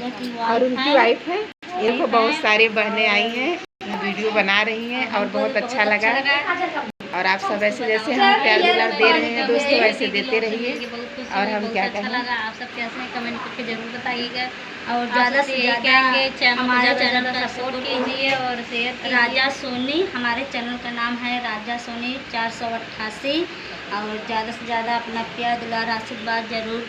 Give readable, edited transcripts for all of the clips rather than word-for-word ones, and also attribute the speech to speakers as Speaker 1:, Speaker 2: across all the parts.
Speaker 1: और उनकी वाइफ है। इनको बहुत सारी बहनें आई हैं, वीडियो बना रही हैं और बहुत अच्छा लगा। और आप सब ऐसे जैसे हम प्यार दुलार दे रहे हैं दोस्तों, वैसे देते रहिए। और हम क्या कहें,
Speaker 2: आप सब कैसे हैं कमेंट करके जरूर बताइएगा। और ज़्यादा से ज़्यादा हमारे चैनल का सपोर्ट कीजिए और शेयर कीजिए। राजा सोनी, हमारे चैनल का नाम है राजा सोनी 488। और ज़्यादा से ज़्यादा अपना प्यार दुलार आशीर्वाद जरूर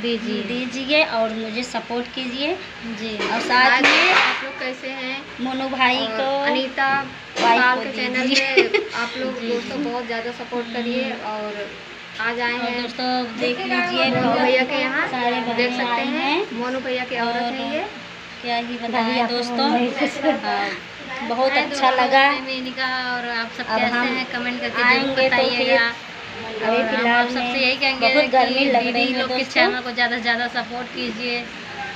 Speaker 2: दीजिए और मुझे सपोर्ट कीजिए जी। और साथ में
Speaker 1: आप लोग कैसे हैं,
Speaker 2: मोनू भाई को,
Speaker 1: अनीता पाल के चैनल पे आप लोग दोस्तों बहुत ज़्यादा सपोर्ट करिए। और आज आए हैं
Speaker 2: दोस्तों, देख लीजिए
Speaker 1: मोनू भैया के यहाँ,
Speaker 2: सारे
Speaker 1: देख सकते हैं मोनू भैया की औरत है ये।
Speaker 2: क्या ही बताएं दोस्तों, बहुत अच्छा लगा।
Speaker 1: और आप सब कैसे हैं कमेंट करके जरूर
Speaker 2: आएंगे
Speaker 1: बताइएगा।
Speaker 2: अभी फिलहाल
Speaker 1: सबसे यही कहेंगे
Speaker 2: बहुत गर्मी लग रही है
Speaker 1: लोग के चैनल को ज़्यादा से ज़्यादा सपोर्ट कीजिए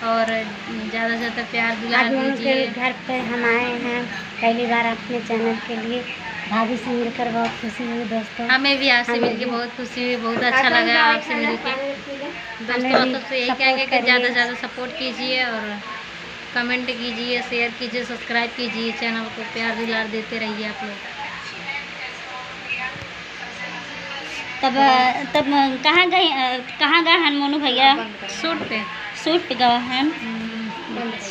Speaker 1: और ज़्यादा से ज़्यादा प्यार दुलार दीजिए।
Speaker 2: घर पे हम आए हैं पहली बार अपने चैनल के लिए। भाभी से मिलकर बहुत खुशी हुई दोस्तों।
Speaker 1: हमें भी आपसे मिलकर बहुत खुशी हुई, बहुत अच्छा लगा आपसे मिलकर दोस्तों। आप सबसे यही कहेंगे कि ज़्यादा से ज़्यादा सपोर्ट कीजिए और कमेंट कीजिए, शेयर कीजिए, सब्सक्राइब कीजिए, चैनल को प्यार दुलार देते रहिए आप लोग।
Speaker 2: तब कहाँ गए हैं मोनू भैया?
Speaker 1: शूट पे
Speaker 2: गए हैं।